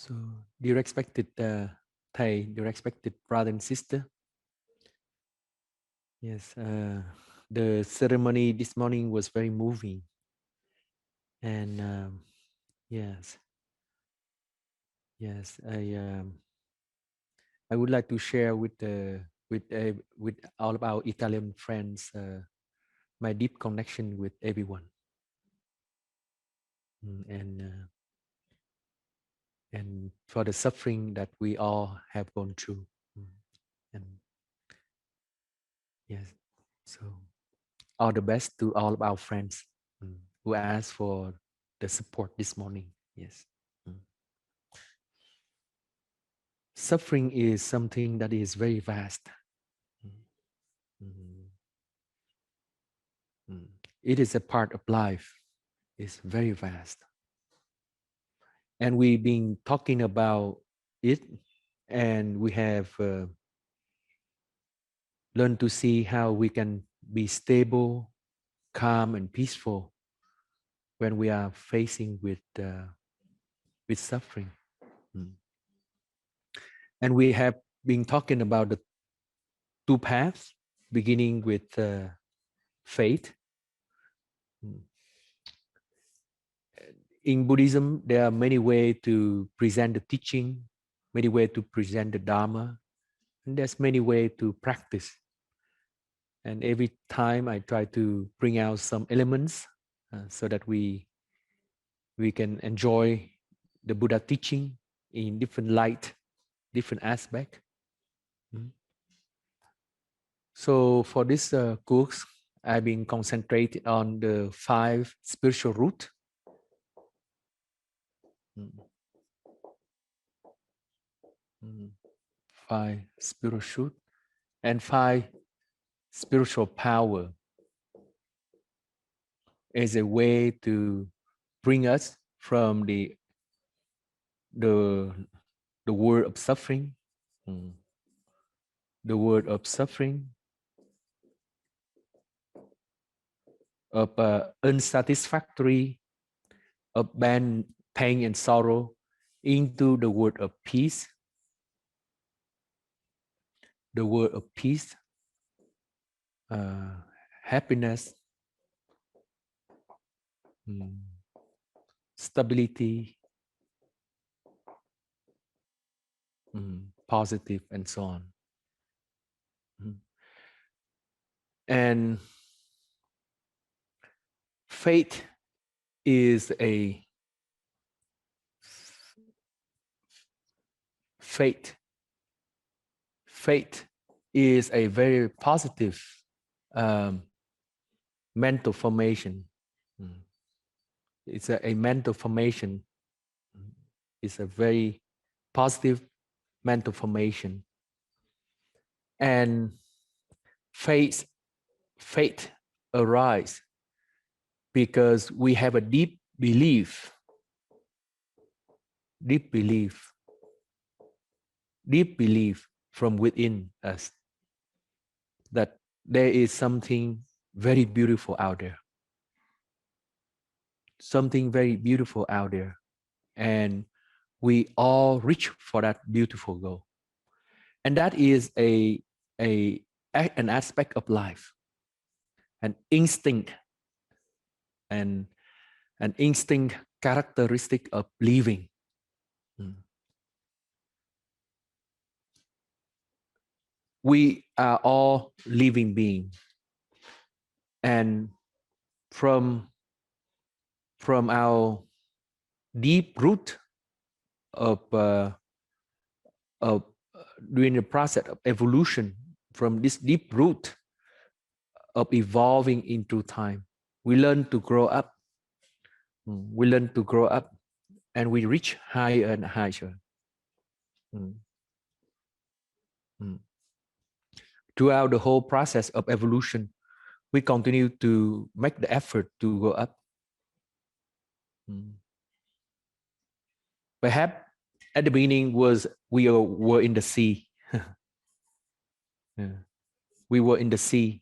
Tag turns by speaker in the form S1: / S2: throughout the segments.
S1: So, dear respected Thay, dear respected brother and sister, yes, the ceremony this morning was very moving, and yes, yes, I would like to share with all of our Italian friends my deep connection with everyone, Mm, and for the suffering that we all have gone through, Mm, and yes, so. All the best to all of our friends who asked for the support this morning. Yes. Mm. Suffering is something that is very vast. Mm. Mm. Mm. It is a part of life. It's very vast. And we've been talking about it, and we have learned to see how we can be stable, calm, and peaceful when we are facing with suffering. Mm. And we have been talking about the two paths, beginning with faith. Mm. In Buddhism, there are many ways to present the teaching, many ways to present the Dharma, and there's many ways to practice. And every time I try to bring out some elements so that we can enjoy the Buddha teaching in different light, different aspect. Mm. So for this course, I've been concentrated on the 5 spiritual root. Mm. 5 spiritual truth and 5 spiritual power as a way to bring us from the the world of suffering, mm, the world of suffering, of unsatisfactory, of pain and sorrow, into the world of peace, the world of peace, uh, happiness, mm, stability, positive, and so on. Mm. And faith is a faith. Faith is a very positive um, mental formation. Mm. It's a mental formation. It's a very positive mental formation. And faith arises because we have a deep belief, deep belief from within us that there is something very beautiful out there. Something very beautiful out there. And we all reach for that beautiful goal. And that is an aspect of life, an instinct, and an instinct characteristic of living. Mm. We are all living beings. And from our deep root of of during the process of evolution, from this deep root of evolving into time, we learn to grow up. We learn to grow up, and we reach higher and higher. Mm. Mm. Throughout the whole process of evolution, we continue to make the effort to go up. Mm. Perhaps at the beginning we were in the sea. Yeah. We were in the sea,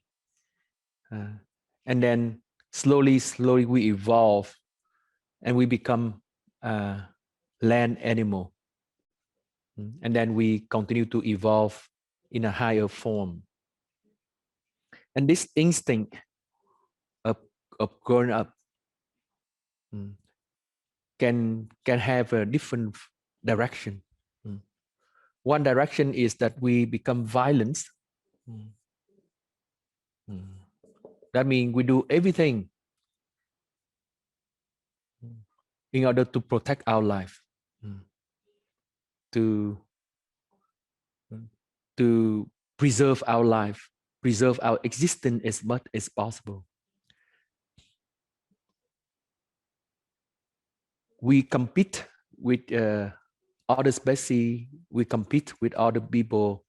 S1: and then slowly we evolve, and we become land animal. And then we continue to evolve in a higher form. And this instinct of, of growing up mm, can have a different direction. Mm. One direction is that we become violent. Mm. Mm. That means we do everything in order to protect our life, to to preserve our life, preserve our existence as much as possible. We compete with other species. We compete with other people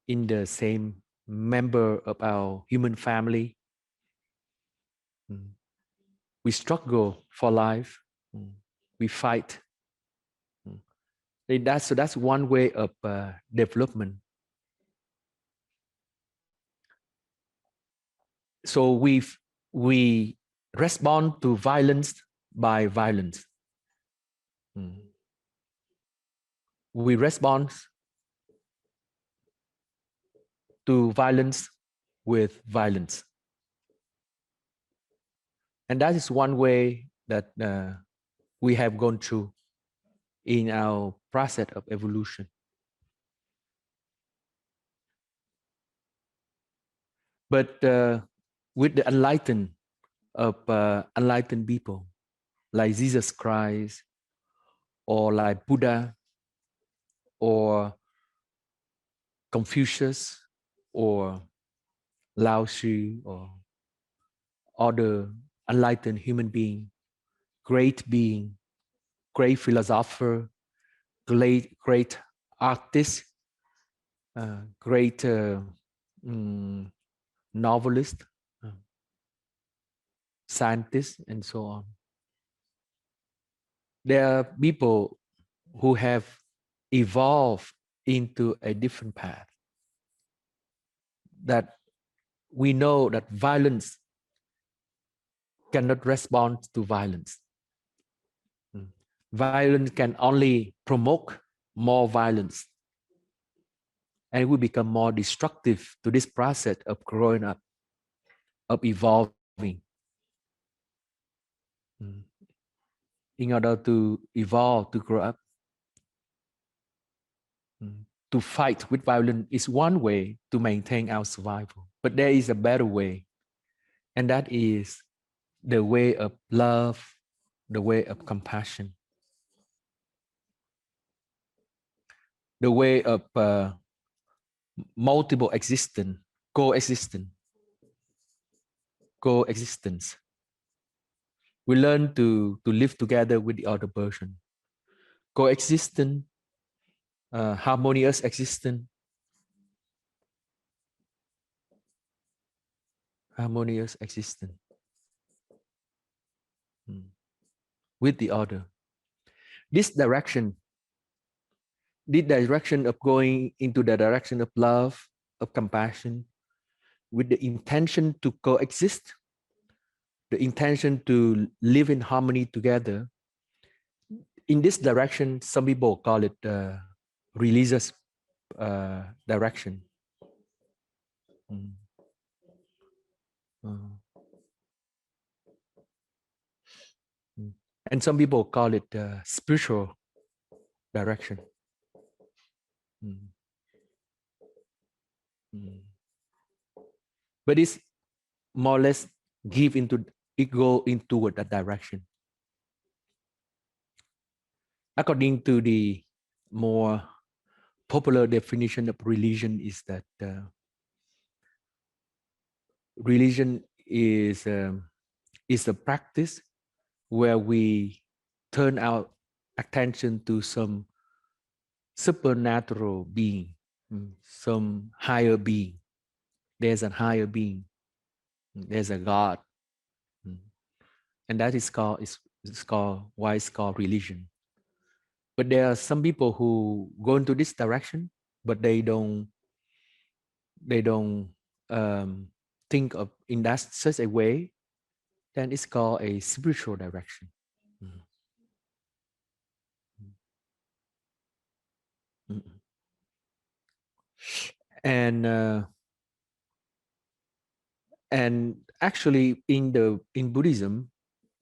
S1: in the same member of our human family. We struggle for life. We fight. That's one way of development. So we respond to violence by violence. We respond to violence with violence. And that is one way that we have gone through in our process of evolution. But with the enlightened people like Jesus Christ or like Buddha or Confucius or Lao Tzu or other enlightened human being, great philosopher, great artist, great novelist, scientist, and so on. There are people who have evolved into a different path. That we know that violence cannot respond to violence. Violence can only promote more violence, and it will become more destructive to this process of growing up, of evolving. In order to evolve, to grow up, to fight with violence is one way to maintain our survival. But there is a better way, and that is the way of love, the way of compassion, the way of multiple existence, coexistence. Coexistence. We learn to live together with the other person. Coexistence, harmonious existence, harmonious existence with the other. This direction of going into the direction of love, of compassion, with the intention to coexist, the intention to live in harmony together. In this direction, some people call it religious direction. And some people call it spiritual direction. But it's more or less it go into that direction. According to the more popular definition of religion is that religion is a practice where we turn our attention to some supernatural being, some higher being. There's a higher being. There's a God, and that is called why it's called religion. But there are some people who go into this direction, but they don't think of in that such a way. Then it's called a spiritual direction. Mm. And actually in Buddhism,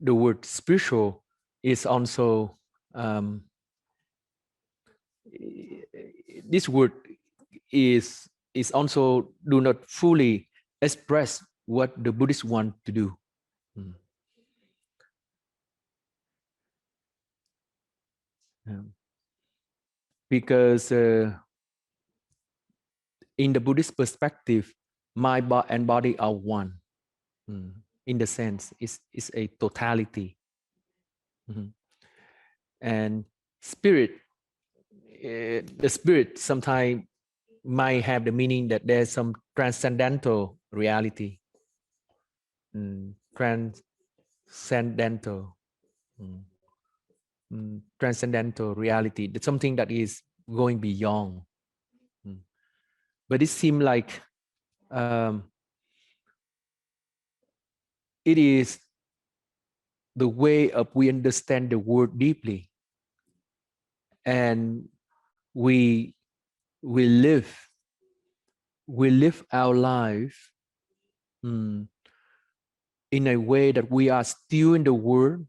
S1: the word spiritual is also this word is also do not fully express what the Buddhists want to do. Mm. Because in the Buddhist perspective, mind and body are one. Mm. In the sense, it's a totality. Mhm. And spirit, the spirit sometimes might have the meaning that there's some transcendental reality. Transcendental. Mm. Transcendental reality. That's something that is going beyond. Mm. But it seems like um, it is the way of we understand the word deeply, and we we live our life in a way that we are still in the world,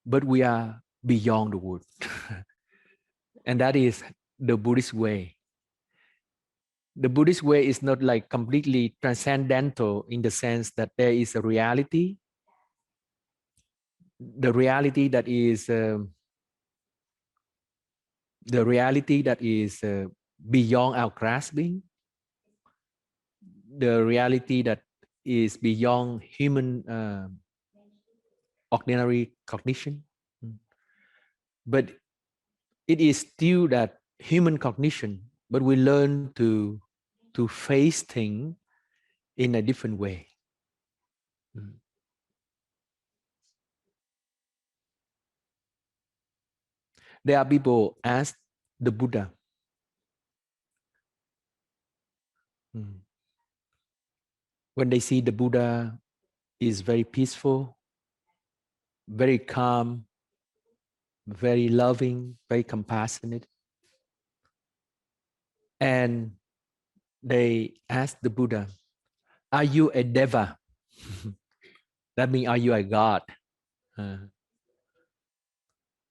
S1: but we are beyond the world. And that is the Buddhist way. The Buddhist way is not like completely transcendental in the sense that there is a reality, the reality that is beyond our grasping, the reality that is beyond human ordinary cognition. But it is still that human cognition, but we learn to face things in a different way. There are people ask the Buddha, when they see the Buddha is very peaceful, very calm, very loving, very compassionate, and they ask the Buddha, "Are you a deva?" That means, are you a god? Uh,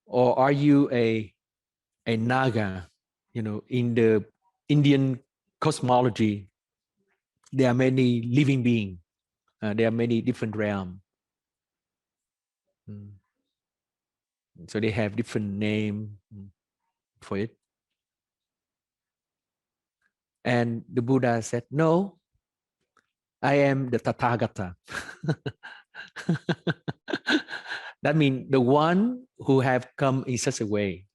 S1: or are you a naga? You know, in the Indian cosmology, there are many living beings. There are many different realms. So they have different name for it. And the Buddha said, "No, I am the Tathagata." That means the one who have come in such a way.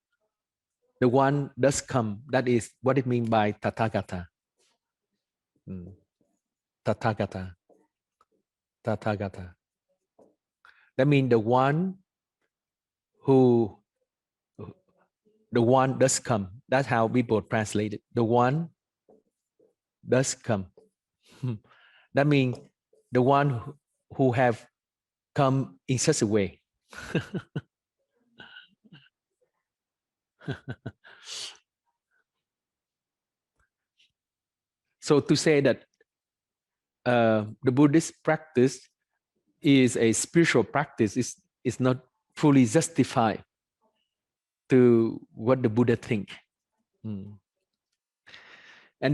S1: The one does come. That is what it means by Tathagata. Tathagata. Tathagata. That means who the one does come. That's how people translate it. The one does come. That means the one who have come in such a way. So to say that the Buddhist practice is a spiritual practice is not fully justified to what the Buddha think. And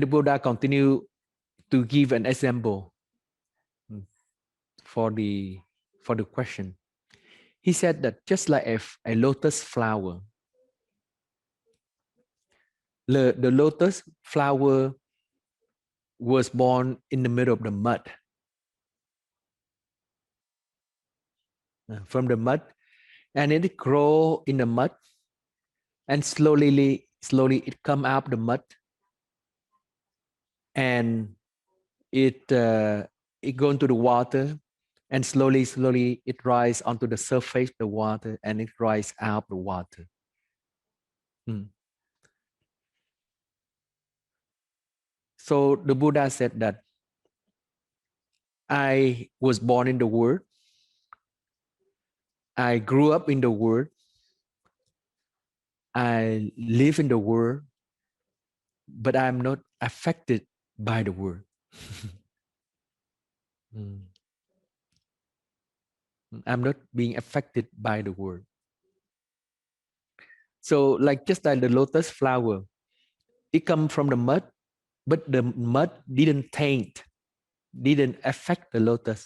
S1: the Buddha continue to give an example for the question. He said that just like a lotus flower, the lotus flower was born in the middle of the mud. From the mud, and it grow in the mud, and slowly it come out the mud, and it go into the water, and slowly it rise onto the surface of the water, and it rise out the water. So the Buddha said that I was born in the world, I grew up in the world, I live in the world, but I'm not affected by the word. Mm. I'm not being affected by the word. So like just like the lotus flower, it come from the mud, but the mud didn't taint, didn't affect the lotus.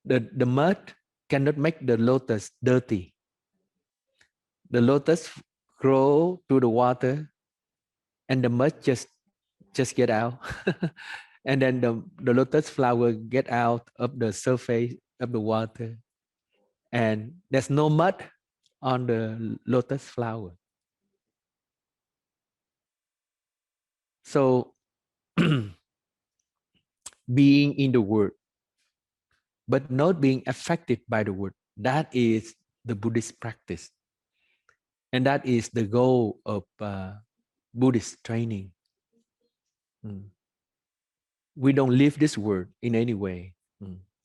S1: The mud cannot make the lotus dirty. The lotus grow to the water, and the mud just get out. And then the lotus flower get out of the surface of the water, and there's no mud on the lotus flower. So being in the word but not being affected by the word, that is the Buddhist practice, and that is the goal of Buddhist training. We don't live this word in any way.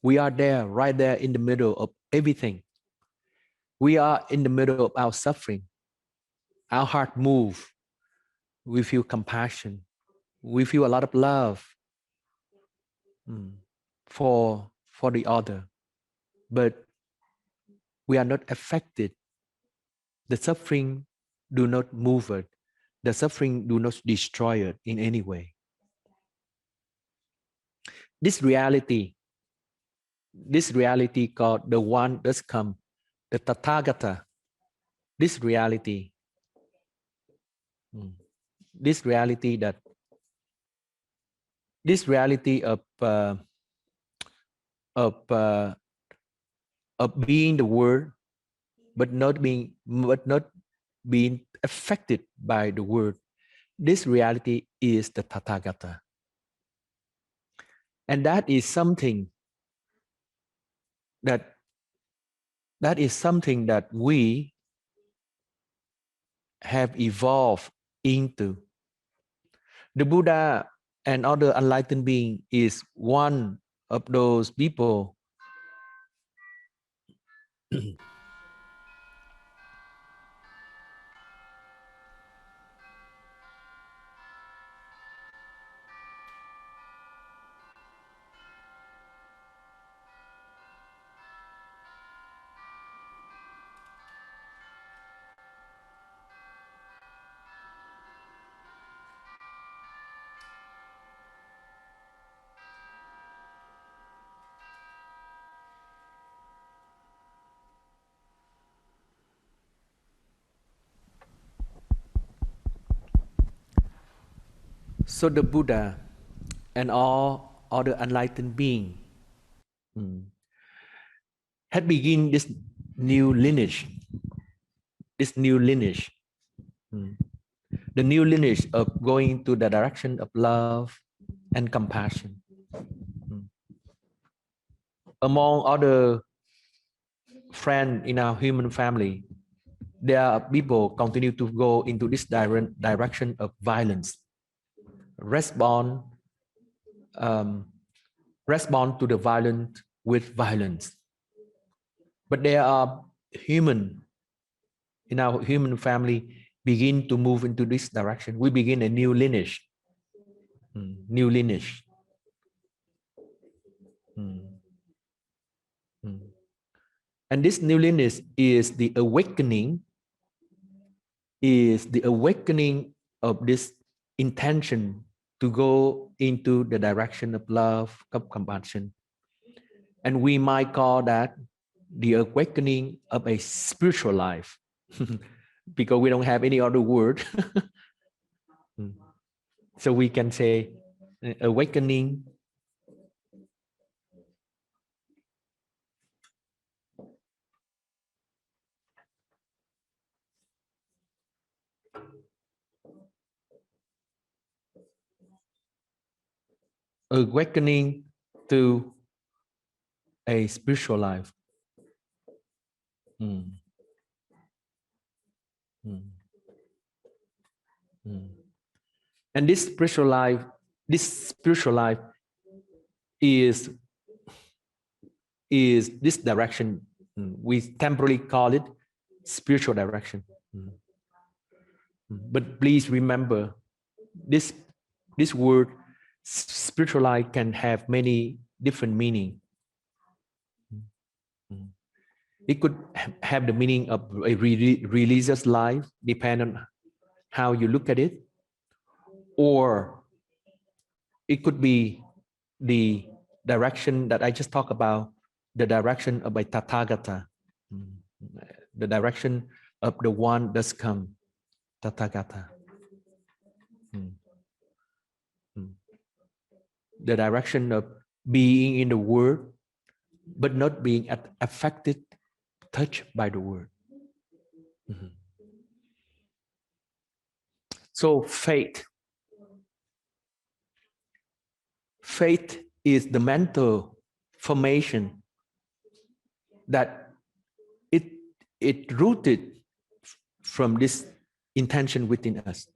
S1: We are there, right there in the middle of everything. We are in the middle of our suffering. Our heart moves. We feel compassion. We feel a lot of love for the other, but we are not affected. The suffering do not move it. The suffering do not destroy it in any way. This reality called the one that's come, the Tathagata, this reality that this reality of being the word, but not being affected by the word. This reality is the Tathagata, and that is something that we have evolved into. The Buddha and other enlightened being is one of those people So the Buddha and all other enlightened beings had begun this new lineage. The new lineage of going to the direction of love and compassion. Among other friends in our human family, there are people continue to go into this direction of violence, respond to the violence with violence. But there are human in our human family begin to move into this direction. We begin a new lineage. New lineage. And this new lineage is the awakening of this intention to go into the direction of love, of compassion. And we might call that the awakening of a spiritual life, because we don't have any other word. So we can say awakening to a spiritual life. And this spiritual life is this direction. We temporarily call it spiritual direction. But please remember, This this word spiritual life can have many different meaning. It could have the meaning of a religious life, depend on how you look at it, or it could be the direction that I just talked about, the direction of a Tathagata, the direction of the one that's come, Tathagata. The direction of being in the world, but not being affected, touched by the world. So faith is the mental formation that it rooted from this intention within us.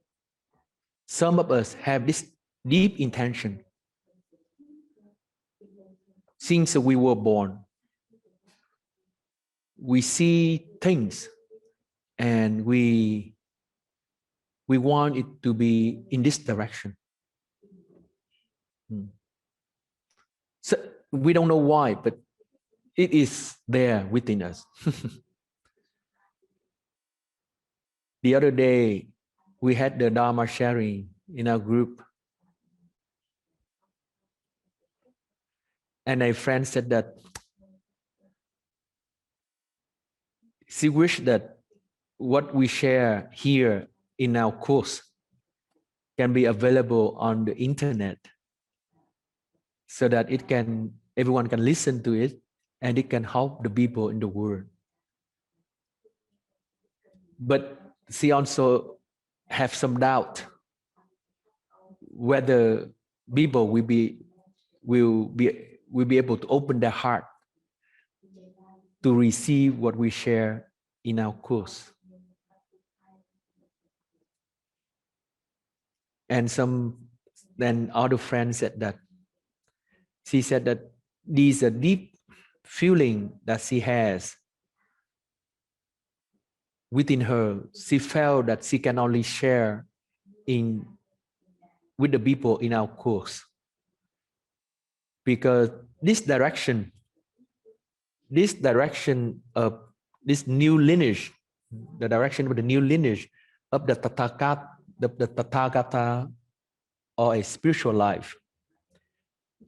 S1: Some of us have this deep intention since we were born. We see things and we want it to be in this direction. So we don't know why, but it is there within us. The other day, we had the Dharma sharing in our group. And a friend said that she wished that what we share here in our course can be available on the internet so that everyone can listen to it and it can help the people in the world. But she also have some doubt whether people will be able to open their heart to receive what we share in our course. And then other friends said that she said that these are deep feeling that she has within her. She felt that she can only share with the people in our course, because this direction of this new lineage, the direction of the new lineage of the Tathagata or a spiritual life,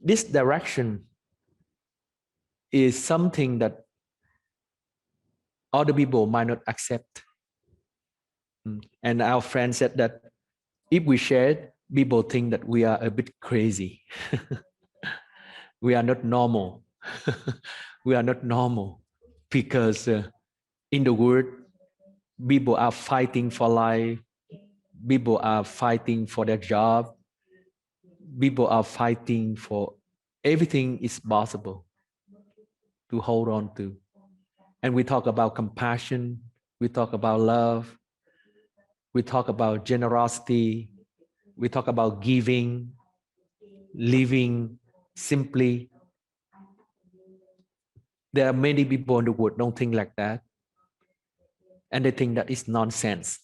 S1: this direction is something that other people might not accept. And our friend said that if we share it, people think that we are a bit crazy. We are not normal. We are not normal because in the world, people are fighting for life. People are fighting for their job. People are fighting for everything is possible to hold on to. And we talk about compassion. We talk about love. We talk about generosity. We talk about giving, living simply. There are many people in the world don't think like that. And they think that it's nonsense.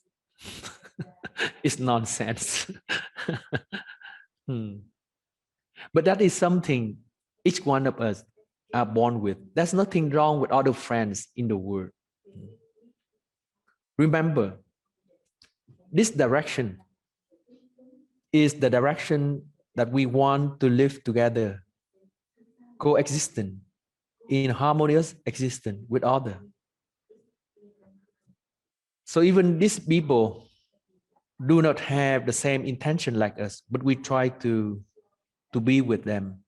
S1: It's nonsense. But that is something each one of us are born with. There's nothing wrong with other friends in the world. Remember, this direction is the direction that we want to live together, coexistent, in harmonious existence with others. So even these people do not have the same intention like us, but we try to be with them.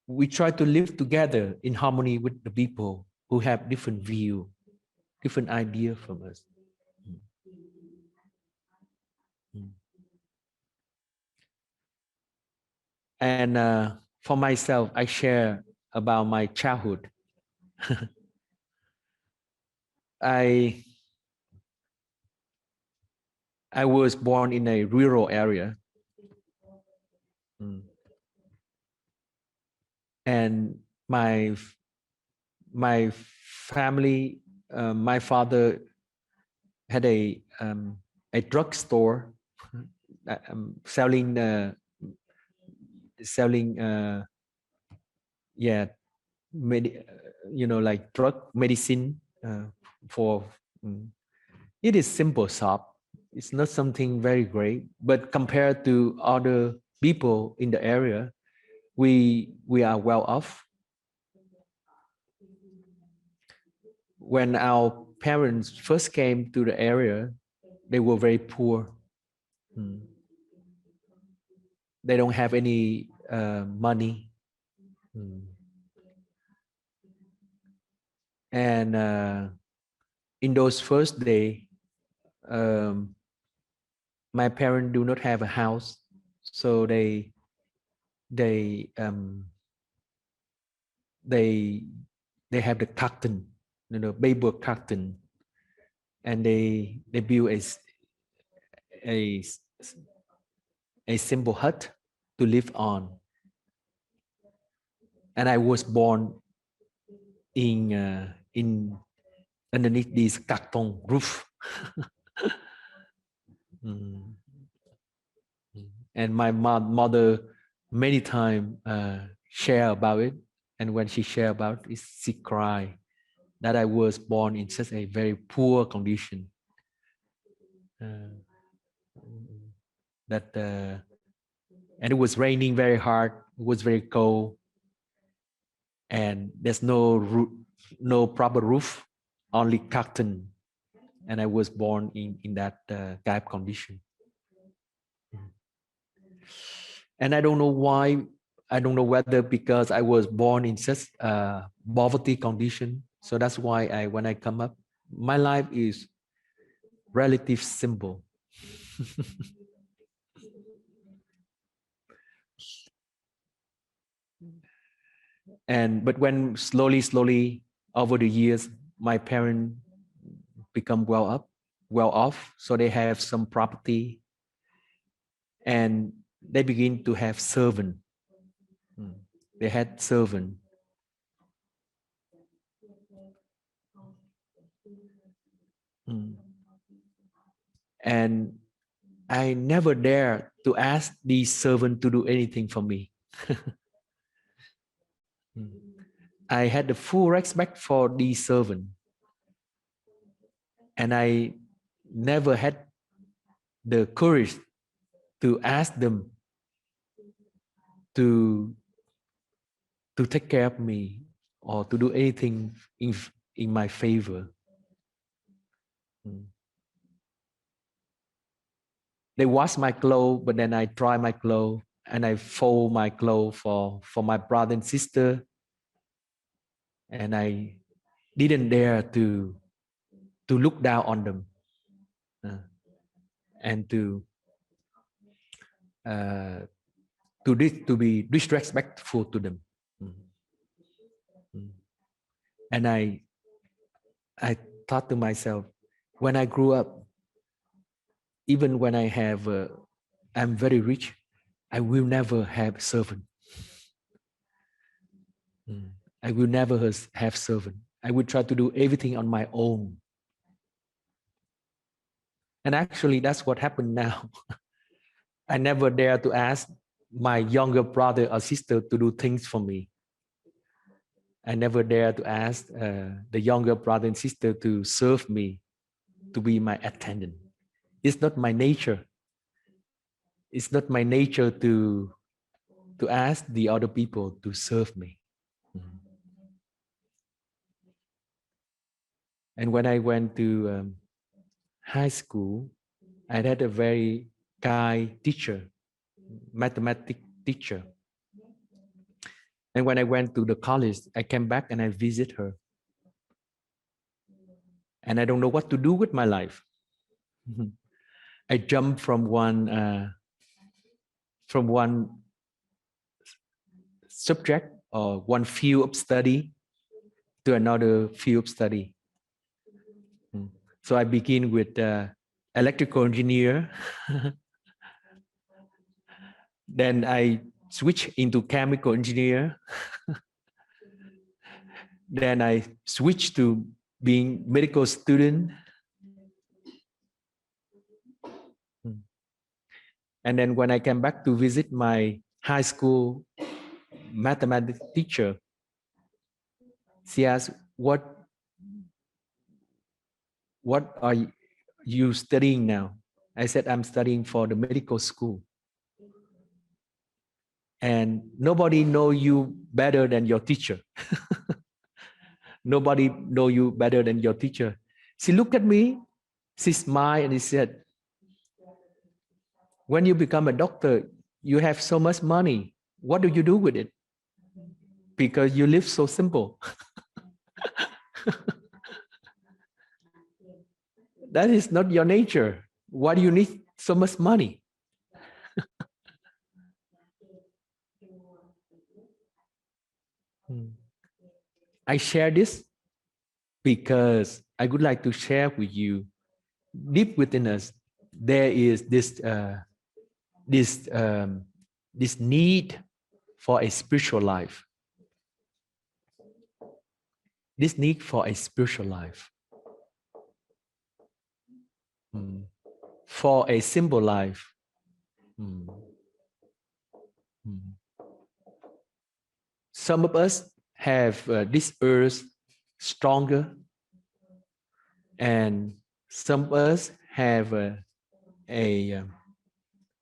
S1: We try to live together in harmony with the people who have different view, different idea from us. And for myself, I share about my childhood. I was born in a rural area. And my family my father had a drugstore selling yeah like drug medicine for it is simple shop. It's not something very great, but compared to other people in the area, we are well off. When our parents first came to the area, they were very poor. They don't have any money. And in those first day, um, my parents do not have a house, so they um, they they have the curtain, paper curtain, and they build a a simple hut to live on. And I was born in underneath this carton roof. And my mother many times share about it, and when she share about it, she cry that I was born in such a very poor condition. And it was raining very hard. It was very cold, and there's no proper roof, only curtain. And I was born in that type condition. And I don't know why. I don't know whether because I was born in such poverty condition. So that's why when I come up, my life is relatively simple. But when slowly over the years, my parents become well off, so they have some property, and they begin to have servant. They had servant. And I never dare to ask these servants to do anything for me. I had the full respect for these servants, and I never had the courage to ask them to take care of me or to do anything in my favor. They wash my clothes, but then I dry my clothes and I fold my clothes for my brother and sister. And I didn't dare to look down on them and to be disrespectful to them. And I thought to myself, when I grew up, even when I'm very rich, I will never have servant. I will never have servant. I will try to do everything on my own. And actually, that's what happened now. I never dare to ask my younger brother or sister to do things for me. I never dare to ask the younger brother and sister to serve me, to be my attendant. It's not my nature. It's not my nature to ask the other people to serve me. And when I went to high school, I had a very kind teacher, mathematics teacher. And when I went to the college, I came back and I visit her. And I don't know what to do with my life. I jumped from one subject or one field of study to another field of study. So I begin with electrical engineer. Then I switch into chemical engineer. Then I switch to being medical student. And then when I came back to visit my high school mathematics teacher, she asked, what are you studying now? I said, I'm studying for the medical school. And nobody know you better than your teacher. Nobody know you better than your teacher. She looked at me, she smiled, and she said, when you become a doctor, you have so much money. What do you do with it? Because you live so simple. That is not your nature. Why do you need so much money? I share this because I would like to share with you, deep within us, there is this need for a spiritual life. This need for a spiritual life. For a simple life. Some of us have this earth stronger, and some of us have a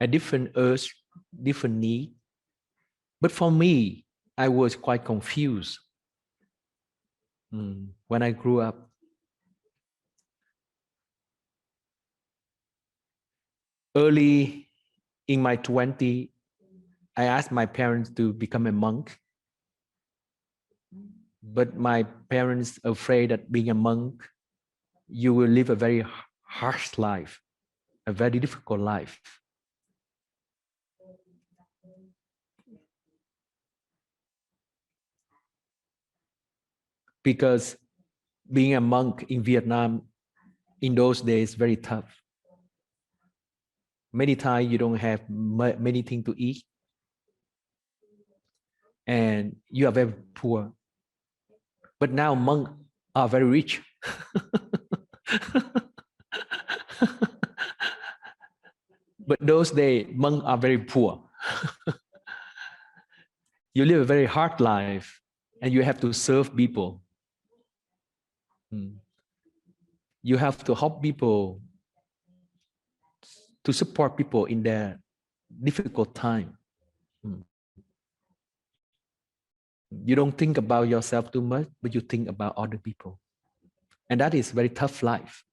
S1: different earth, different need. But for me, I was quite confused when I grew up. Early in my 20s, I asked my parents to become a monk. But my parents afraid that being a monk, you will live a very harsh life, a very difficult life. Because being a monk in Vietnam in those days very tough. Many times you don't have many things to eat, and you are very poor. But now monks are very rich. But those days monks are very poor. You live a very hard life, and you have to serve people. You have to help people, to support people in their difficult time. You don't think about yourself too much, but you think about other people. And that is very tough life.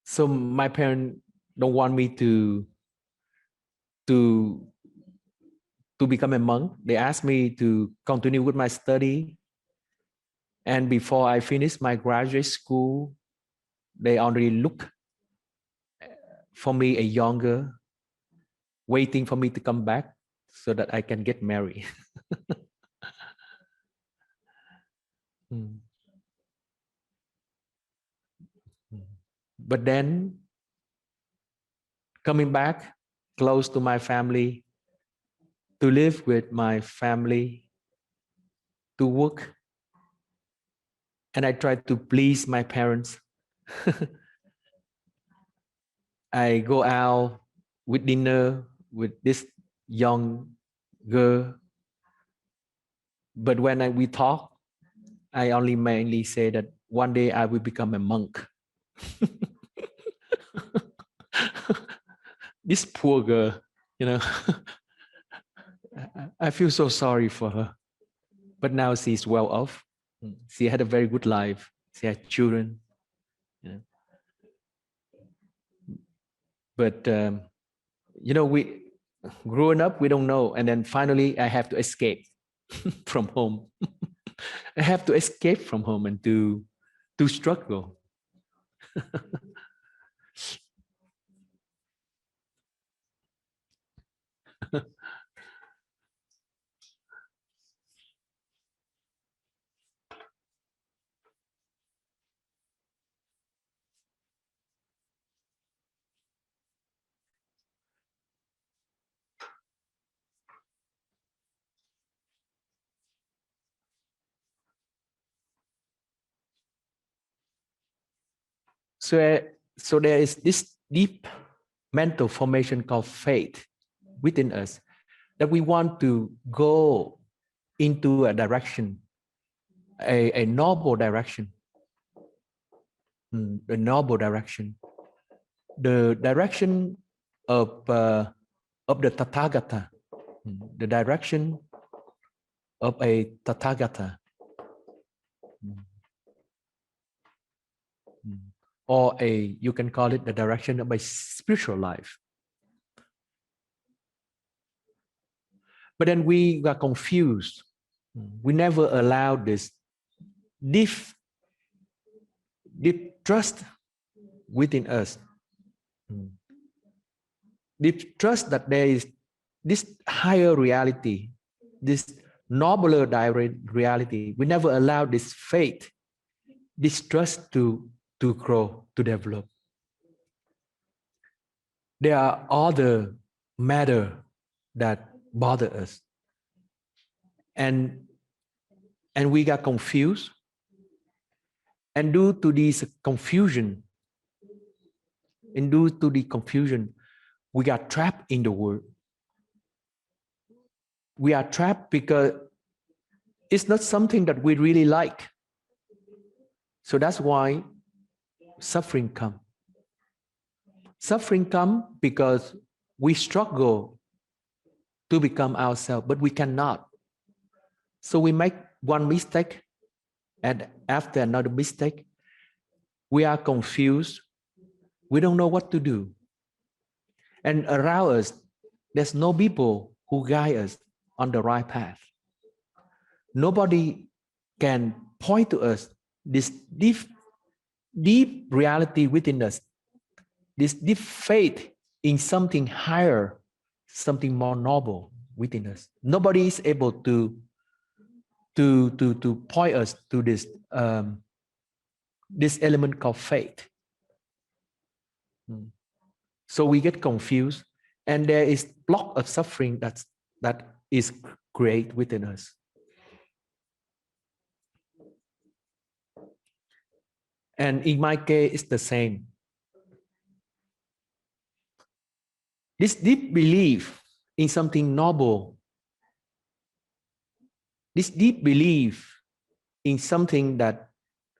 S1: So my parents don't want me to become a monk. They asked me to continue with my study. And before I finish my graduate school, they already look for me a younger, waiting for me to come back so that I can get married. But then coming back close to my family, to live with my family, to work, and I try to please my parents. I go out with dinner with this young girl, but when we talk, I only mainly say that one day I will become a monk. This poor girl, I feel so sorry for her. But now she's well off. She had a very good life. She had children. But we growing up, we don't know, and then finally, I have to escape from home. I have to escape from home and to struggle. So, so there is this deep mental formation called faith within us that we want to go into a direction, a noble direction, a noble direction, the direction of the Tathagata, the direction of a Tathagata, or you can call it the direction of a spiritual life. But then we got confused. We never allowed this deep, deep trust within us. Deep trust that there is this higher reality, this nobler reality. We never allowed this faith, this trust to grow, to develop. There are other matter that bother us. And we got confused. And due to this confusion, we got trapped in the world. We are trapped because it's not something that we really like. So that's why suffering comes. Suffering comes because we struggle to become ourselves, but we cannot. So we make one mistake, and after another mistake, we are confused. We don't know what to do. And around us, there's no people who guide us on the right path. Nobody can point to us this deep reality within us, this deep faith in something higher, something more noble within us. Nobody is able to point us to this this element called faith. So we get confused, and there is block of suffering that is created within us. And in my case, it's the same. This deep belief in something noble, this deep belief in something that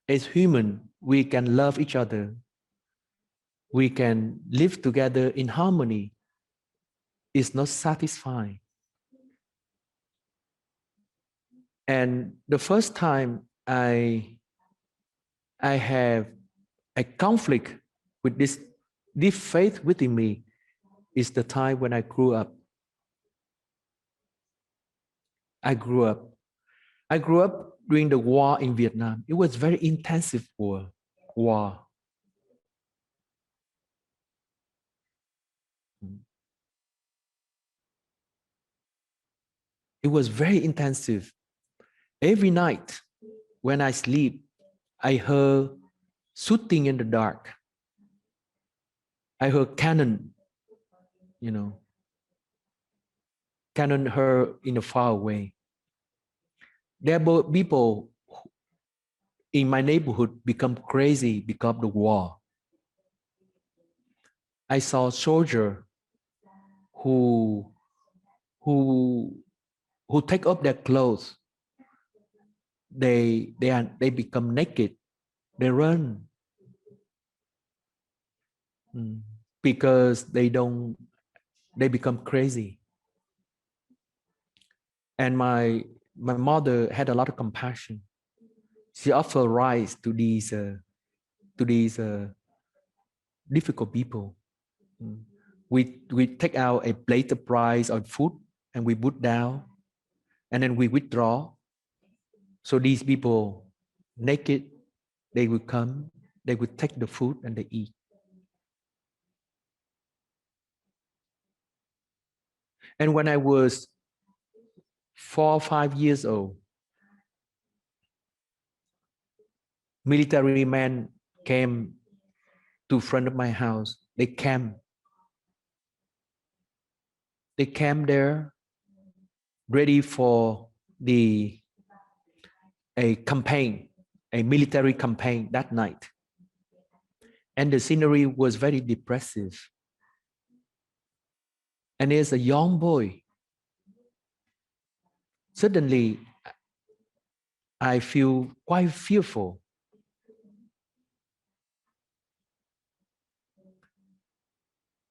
S1: as human, we can love each other, we can live together in harmony, is not satisfying. And the first time I have a conflict with this deep faith within me is the time when I grew up. I grew up during the war in Vietnam. It was very intensive war. It was very intensive. Every night when I sleep, I heard shooting in the dark. I heard cannon, cannon heard in a far away. There were people in my neighborhood become crazy because of the war. I saw soldiers who take off their clothes. They become naked. They run because they become crazy. And my mother had a lot of compassion. She offered rice to these difficult people. Mm. We take out a plate of price on food and we put down, and then we withdraw. So these people naked, they will come, they will take the food and they eat. And when I was 4 or 5 years old, military men came to front of my house. They came there ready for the a campaign, a military campaign that night. And the scenery was very depressive. And as a young boy, suddenly I feel quite fearful.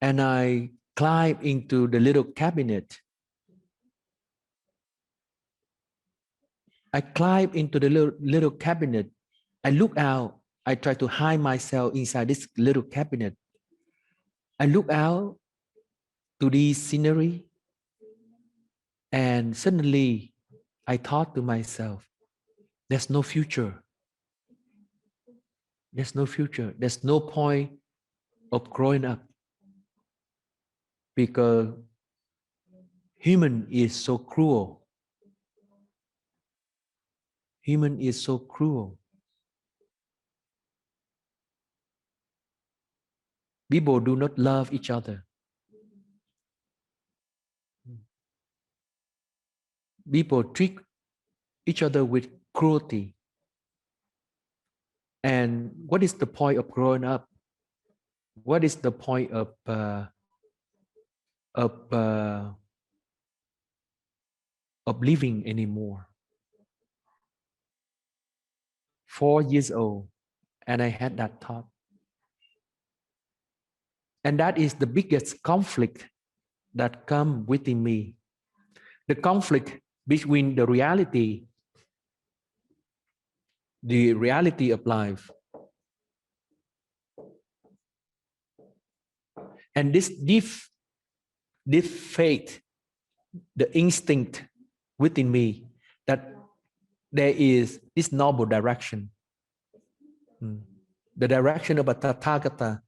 S1: And I climb into the little cabinet. I climb into the little cabinet. I look out. I try to hide myself inside this little cabinet. I look out to the scenery, and suddenly I thought to myself, there's no future. There's no future. There's no point of growing up because human is so cruel. Human is so cruel. People do not love each other. People treat each other with cruelty. And what is the point of growing up? What is the point of of uh, of living anymore? 4 years old, and I had that thought. And that is the biggest conflict that come within me. The conflict between the reality of life, and this faith, the instinct within me that there is this noble direction, the direction of a Tathagata.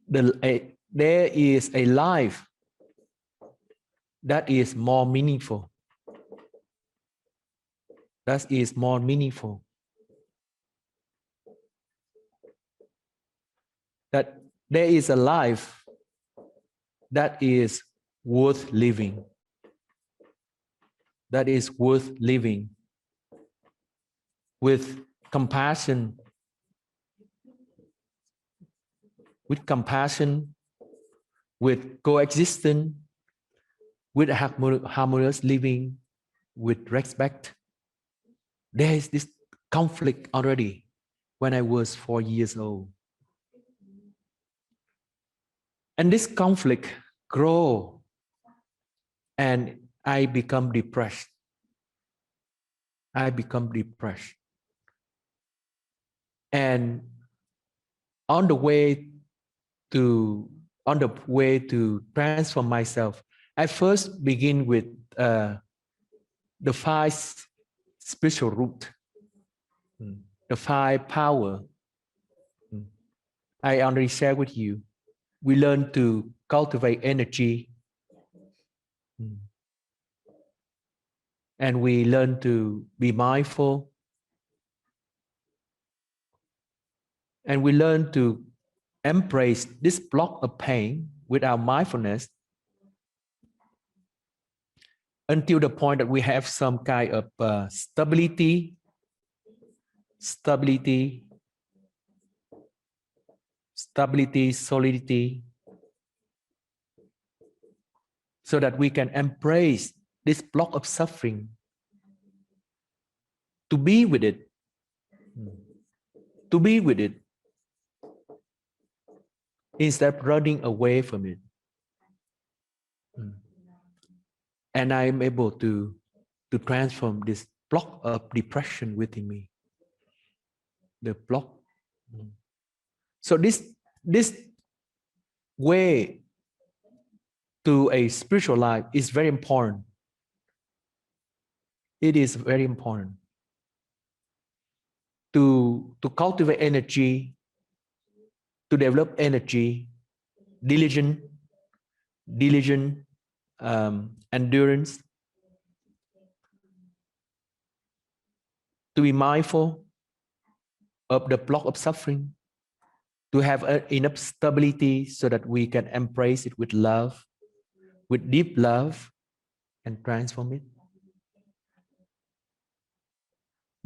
S1: There is a life that is more meaningful. That is more meaningful. That there is a life that is worth living. That is worth living with compassion, with coexistence, with harmonious living, with respect. There is this conflict already when I was 4 years old. And this conflict grow, and I become depressed. I become depressed. And on the way to transform myself, I first begin with the 5 spiritual root, the 5 power. I already shared with you. We learn to cultivate energy, and we learn to be mindful, and we learn to embrace this block of pain with our mindfulness until the point that we have some kind of stability, solidity, so that we can embrace this block of suffering, to be with it, instead of running away from it. And I am able to transform this block of depression within me. The block. So this way to a spiritual life is very important. It is very important to cultivate energy, to develop energy, diligent, endurance, to be mindful of the block of suffering, to have enough stability so that we can embrace it with love, with deep love, and transform it.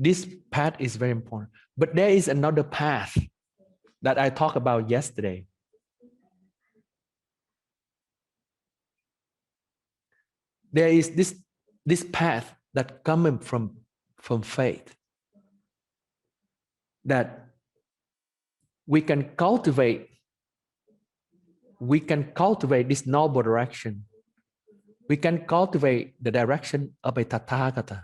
S1: This path is very important. But there is another path that I talked about yesterday. There is this path that comes from faith, that we can cultivate this noble direction. We can cultivate the direction of a Tathagata.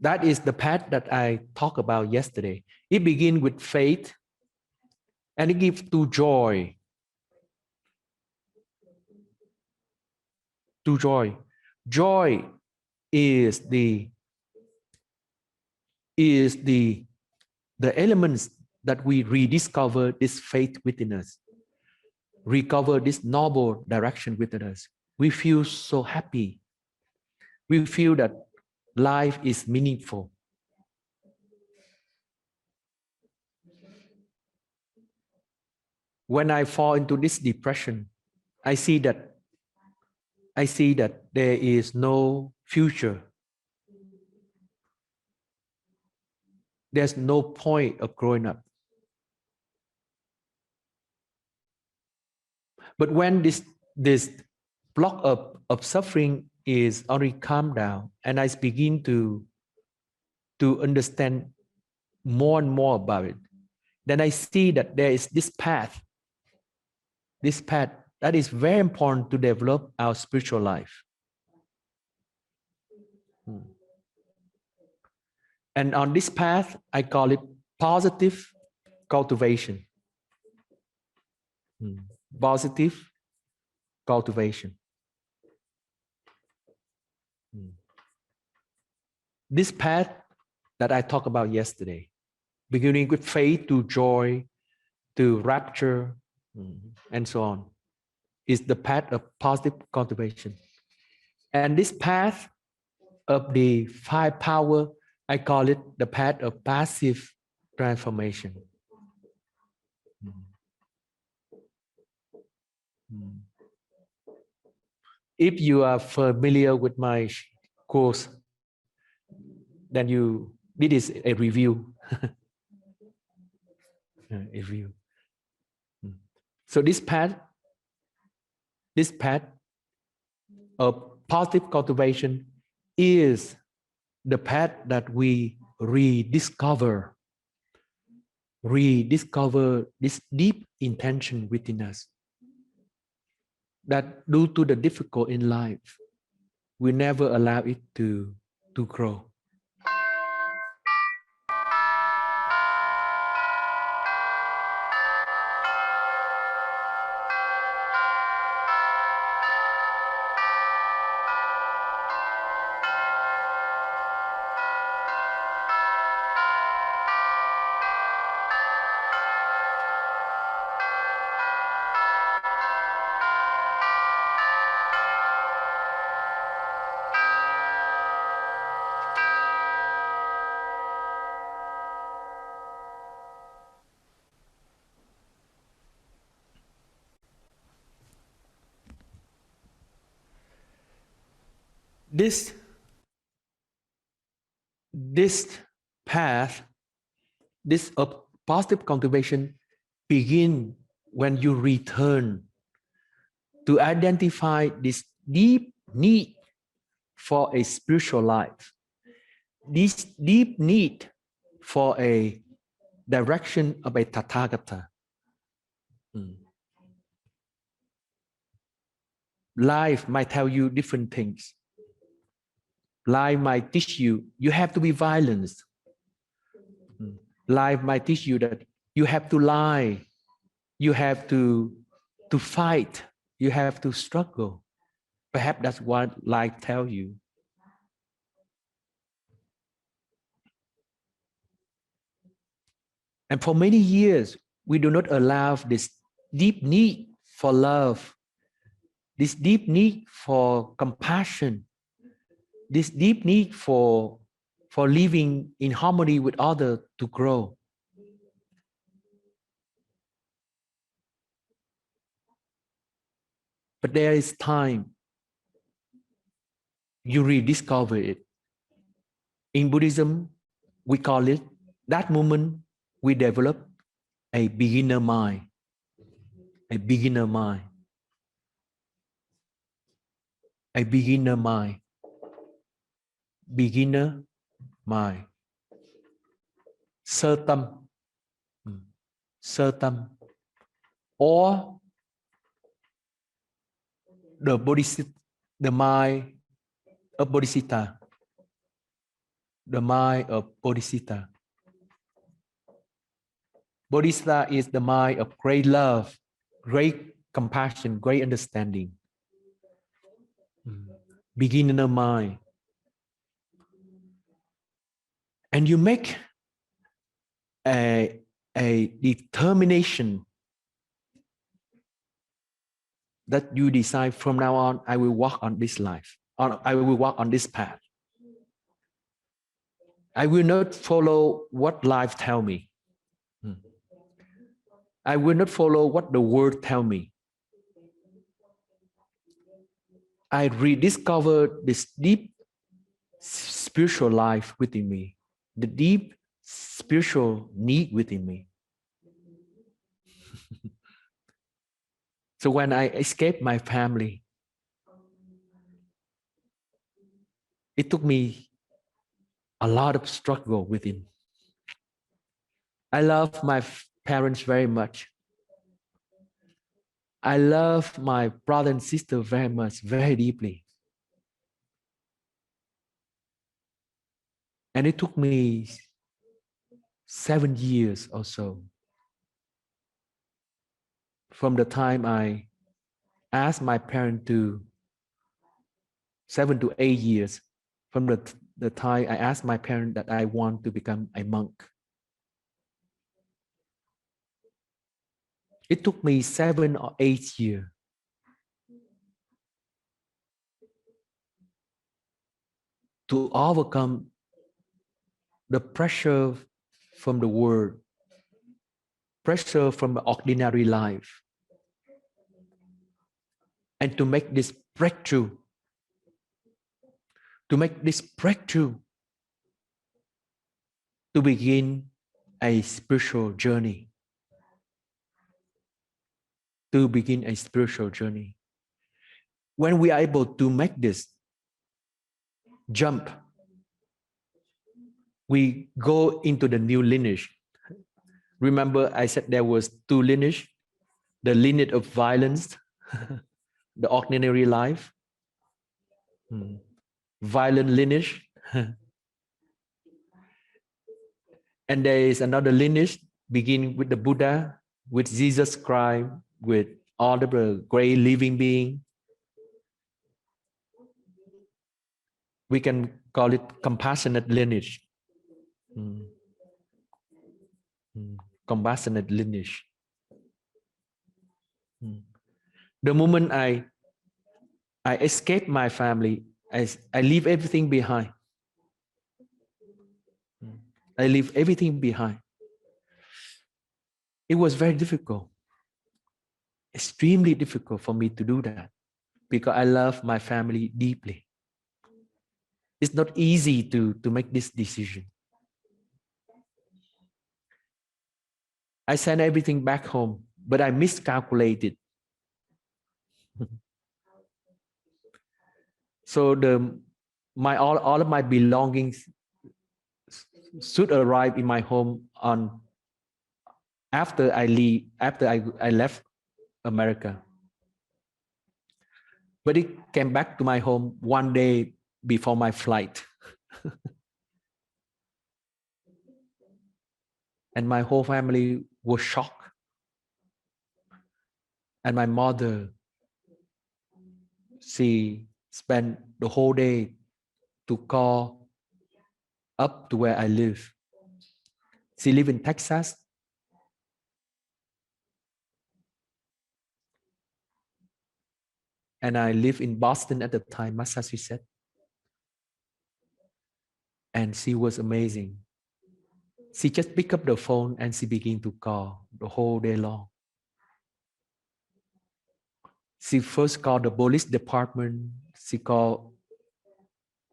S1: That is the path that I talked about yesterday. It begins with faith and it gives to joy. To joy. Joy is the elements that we rediscover this faith within us, recover this noble direction within us. We feel so happy. We feel that life is meaningful. When I fall into this depression, I see that there is no future. There's no point of growing up. But when this block of suffering is already calmed down, and I begin to understand more and more about it, then I see that there is this path that is very important to develop our spiritual life. And on this path, I call it positive cultivation. Positive cultivation. This path that I talked about yesterday, beginning with faith to joy, to rapture, and so on, is the path of positive cultivation. And this path of the 5 power, I call it the path of passive transformation. If you are familiar with my course, then this is a review. A review. So this path of positive cultivation is the path that we rediscover this deep intention within us, that due to the difficult in life, we never allow it to grow. This path, this positive cultivation begin when you return to identify this deep need for a spiritual life, this deep need for a direction of a Tathagata. Life might tell you different things. Life might teach you have to be violent. Life might teach you that you have to lie, you have to fight, you have to struggle. Perhaps that's what life tells you. And for many years, we do not allow this deep need for love, this deep need for compassion, this deep need for living in harmony with others to grow. But there is time you rediscover it. In Buddhism, we call it, that moment we develop a beginner mind. A beginner mind. A beginner mind. Beginner mind. Sơ tâm. Sơ tâm. Or the bodhisattva, the mind of bodhisattva. The mind of bodhisattva. Bodhisattva is the mind of great love, great compassion, great understanding. Beginner mind. And you make a determination that you decide from now on, I will walk on this life, or I will walk on this path. I will not follow what life tell me. I will not follow what the world tell me. I rediscovered this deep spiritual life within me, the deep spiritual need within me. So when I escaped my family, it took me a lot of struggle within. I love my parents very much. I love my brother and sister very much, very deeply. And it took me 7 years or so from the time I asked my parents to 7 to 8 years from the time I asked my parents that I want to become a monk. It took me 7 or 8 years to overcome the pressure from the world, pressure from the ordinary life, and to make this breakthrough, to begin a spiritual journey, When we are able to make this jump, we go into the new lineage. Remember, I said there was 2 lineage, the lineage of violence, the ordinary life, violent lineage, and there is another lineage beginning with the Buddha, with Jesus Christ, with all the great living being. We can call it compassionate lineage. Compassionate lineage. The moment I escape my family, I leave everything behind. I leave everything behind. It was very difficult, extremely difficult for me to do that because I love my family deeply. It's not easy to make this decision. I sent everything back home, but I miscalculated. So all of my belongings should arrive in my home after I left America. But it came back to my home one day before my flight. And my whole family was shocked. And my mother, she spent the whole day to call up to where I live. She live in Texas. And I live in Boston at the time, Massachusetts. And she was amazing. She just picked up the phone and she began to call the whole day long. She first called the police department. She called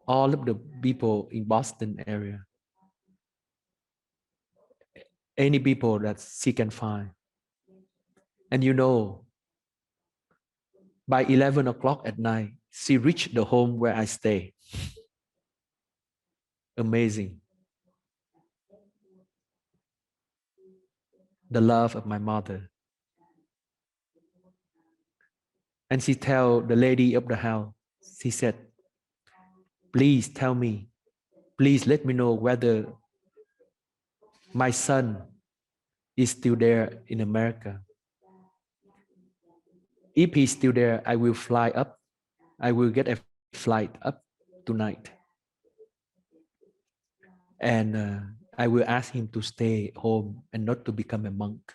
S1: all of the people in Boston area. Any people that she can find. And you know, by 11 o'clock at night, she reached the home where I stay. Amazing. The love of my mother. And she tell the lady of the house, she said, please tell me, please let me know whether my son is still there in America. If he's still there, I will fly up. I will get a flight up tonight. And I will ask him to stay home and not to become a monk.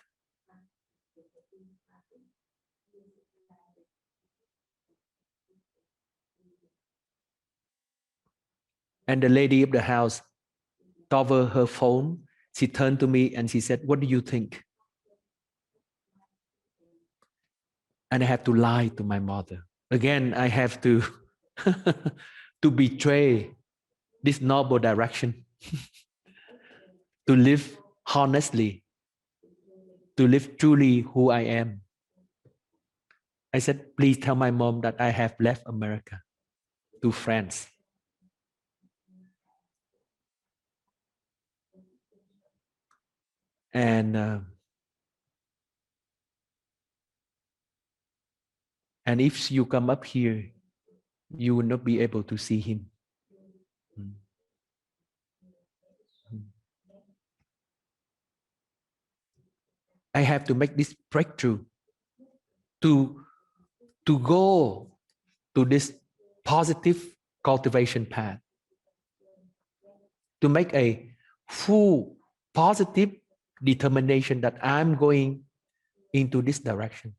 S1: And the lady of the house covered her phone. She turned to me and she said, what do you think? And I have to lie to my mother. Again, I have to, to betray this noble direction, to live honestly, to live truly who I am. I said, please tell my mom that I have left America to France. And if you come up here, you will not be able to see him. I have to make this breakthrough to go to this positive cultivation path, to make a full positive determination that I'm going into this direction.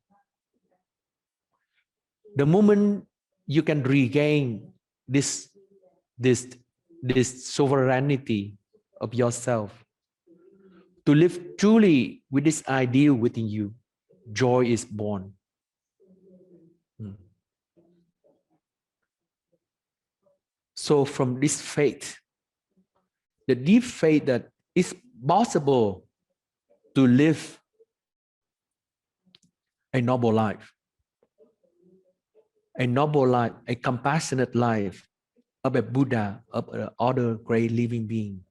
S1: The moment you can regain this sovereignty of yourself, to live truly with this ideal within you, joy is born. So from this faith, the deep faith that it's possible to live a noble life, a compassionate life of a Buddha, of other great living being.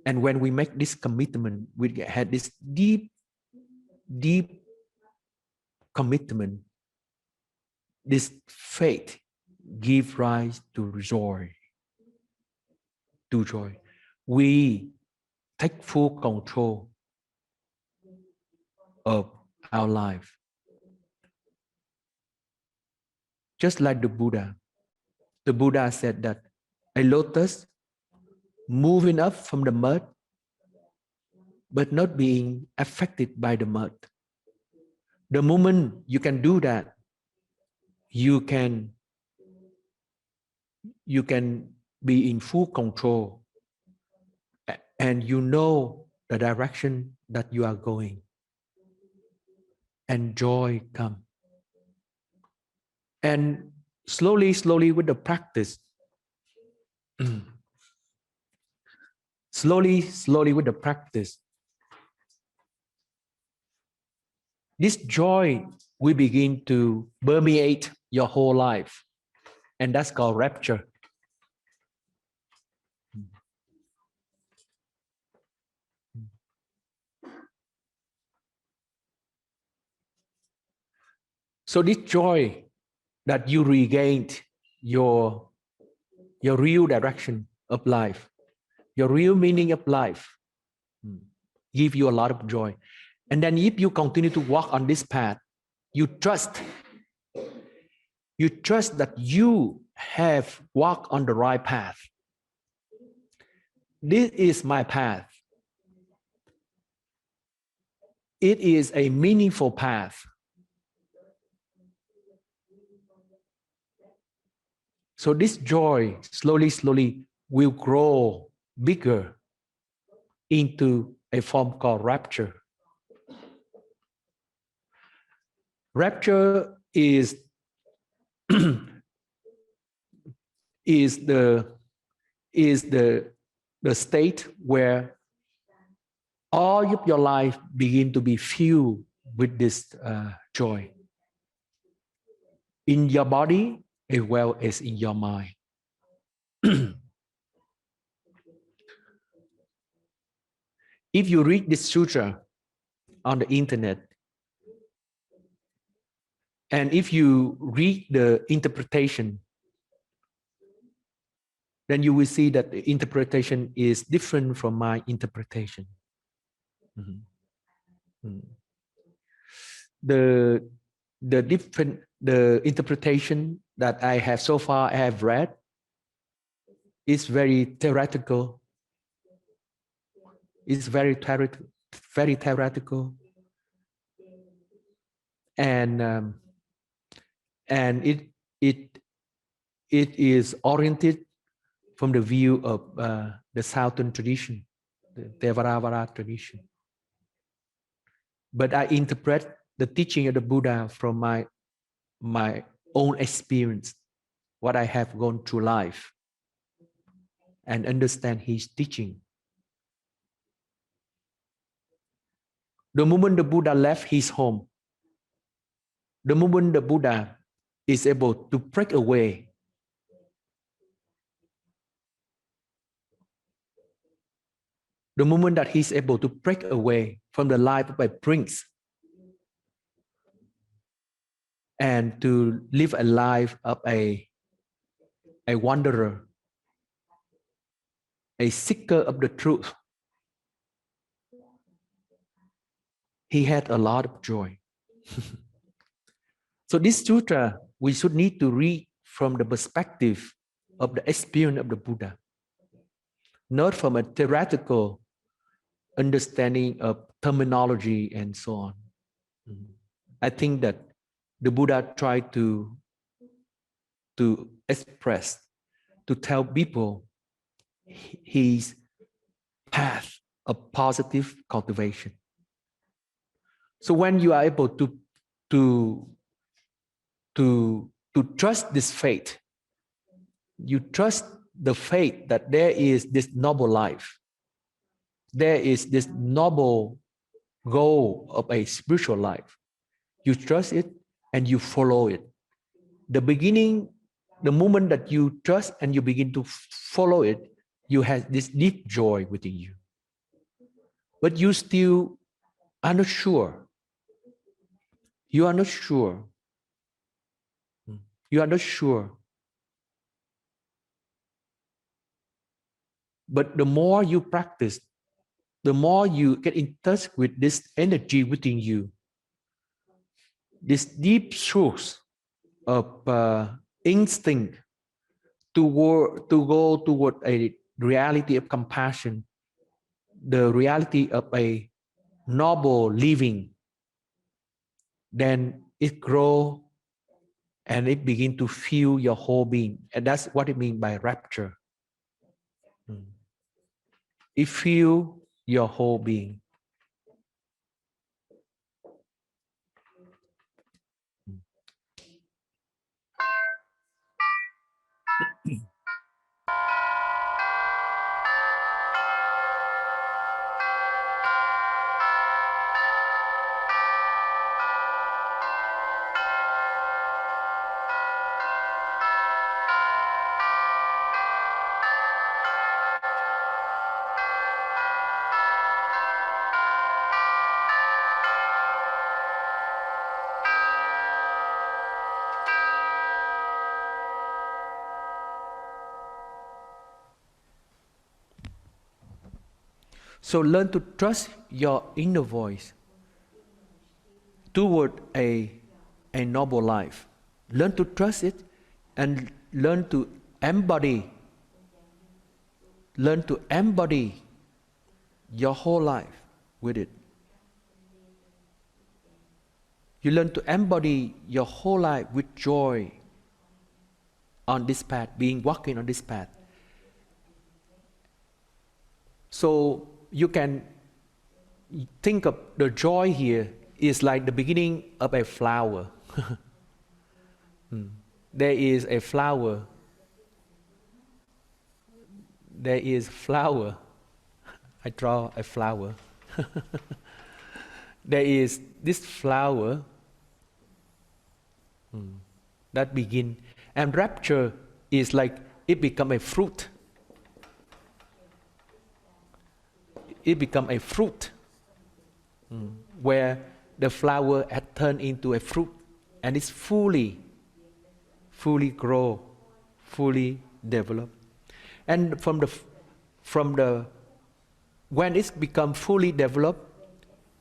S1: And when we make this commitment, we had this deep commitment, this faith give rise to joy. We take full control of our life. Just like the Buddha said that a lotus moving up from the mud, but not being affected by the mud. The moment you can do that, you can be in full control and you know the direction that you are going, and joy comes. And slowly with the practice, slowly with the practice, this joy will begin to permeate your whole life, and that's called rapture. So this joy that you regained your real direction of life, your real meaning of life, give you a lot of joy. And then if you continue to walk on this path, you trust that you have walked on the right path. This is my path. It is a meaningful path. So this joy slowly will grow bigger into a form called rapture. Rapture is the state where all of your life begin to be filled with this joy in your body as well as in your mind. If you read this sutra on the internet, and if you read the interpretation, then you will see that the interpretation is different from my interpretation. Mm-hmm. Mm-hmm. The interpretation that I have so far I have read is very theoretical. It's very theoretical, and it is oriented from the view of the Southern tradition, the Theravada tradition. But I interpret the teaching of the Buddha from my own experience, what I have gone through life, and understand his teaching. The moment the Buddha left his home, the moment the Buddha is able to break away the moment that he's able to break away from the life of a prince and to live a life of a wanderer, a seeker of the truth, he had a lot of joy. So this sutra, we should need to read from the perspective of the experience of the Buddha, not from a theoretical understanding of terminology and so on. I think that the Buddha tried to express, to tell people his path of positive cultivation. So when you are able to trust this faith, you trust the faith that there is this noble life, there is this noble goal of a spiritual life. You trust it and you follow it. The beginning, the moment that you trust and you begin to follow it, you have this deep joy within you. But you still are not sure. You are not sure. You are not sure. But the more you practice, the more you get in touch with this energy within you, this deep source of instinct to go toward a reality of compassion, the reality of a noble living, then it grows and it begins to fill your whole being. And that's what it means by rapture. It fills your whole being. So learn to trust your inner voice toward a noble life. Learn to trust it and learn to embody your whole life with it. You learn to embody your whole life with joy on this path, walking on this path. So you can think of the joy here is like the beginning of a flower. There is a flower. There is flower. I draw a flower. There is this flower that begin, and rapture is like it become a fruit. It become a fruit where the flower had turned into a fruit, and it's fully grow, fully develop. And from the when it's become fully developed,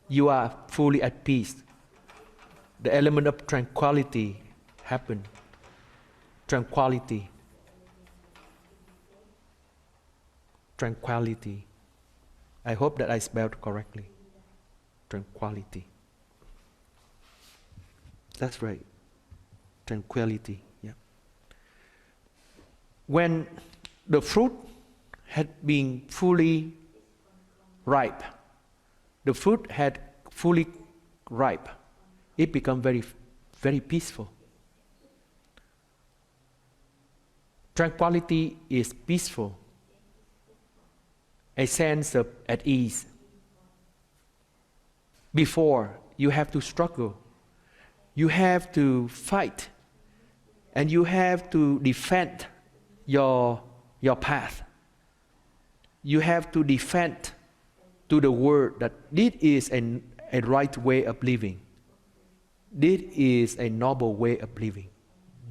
S1: you are fully at peace. The element of tranquility happen. Tranquility. I hope that I spelled correctly. Tranquility. That's right. Tranquility. Yeah. When the fruit had been fully ripe, it become very, very peaceful. Tranquility is peaceful, a sense of at ease. Before, you have to struggle, you have to fight, and you have to defend your path. You have to defend to the world that this is a right way of living. This is a noble way of living.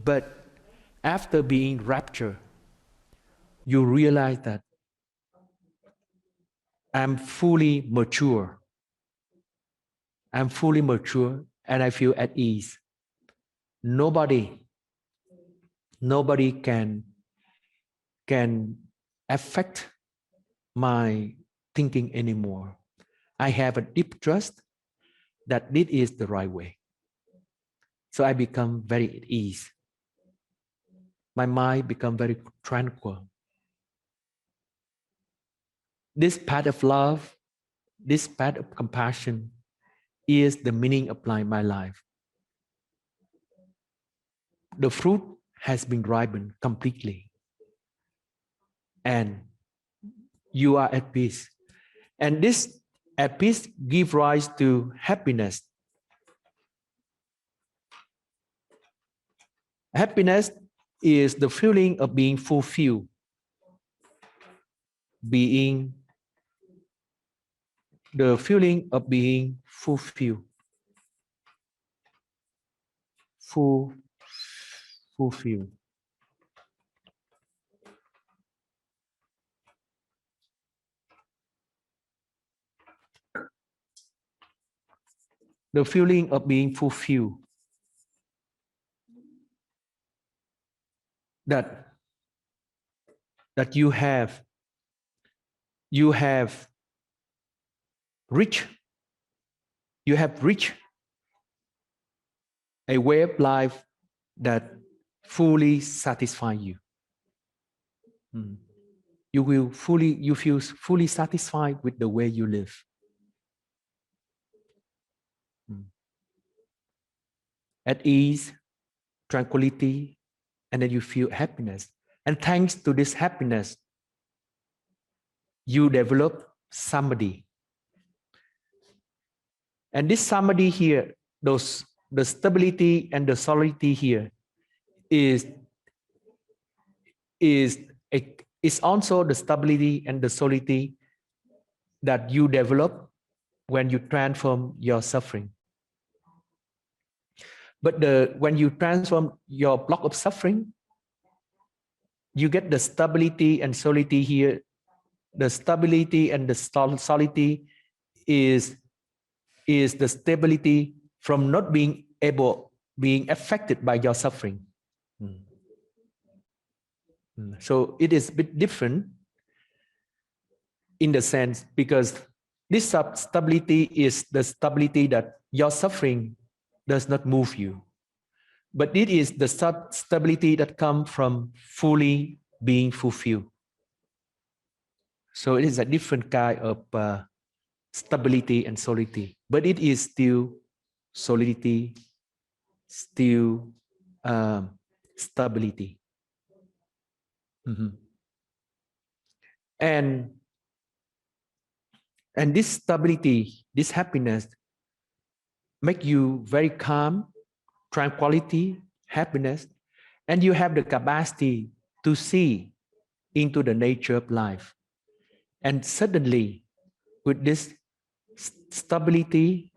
S1: But after being raptured, you realize that I'm fully mature. I'm fully mature and I feel at ease. Nobody can affect my thinking anymore. I have a deep trust that this is the right way. So I become very at ease. My mind becomes very tranquil. This path of love, this path of compassion is the meaning of my life. The fruit has been ripened completely. And you are at peace. And this at peace gives rise to happiness. Happiness is the feeling of being fulfilled, the feeling of being fulfilled, fulfilled. The feeling of being fulfilled. That you have reached a way of life that fully satisfies you. You feel fully satisfied with the way you live. At ease, tranquility, and then you feel happiness. And thanks to this happiness, you develop samadhi. And this samadhi here, the stability and the solidity here is also the stability and the solidity that you develop when you transform your suffering. But when you transform your block of suffering, you get the stability and solidity here The stability and the solidity is the stability from not being affected by your suffering. Mm. So it is a bit different in the sense, because this stability is the stability that your suffering does not move you, but it is the stability that comes from fully being fulfilled. So it is a different kind of stability and solidity, but it is still solidity, still stability. Mm-hmm. And this stability, this happiness, make you very calm, tranquility, happiness, and you have the capacity to see into the nature of life. And suddenly, with this stability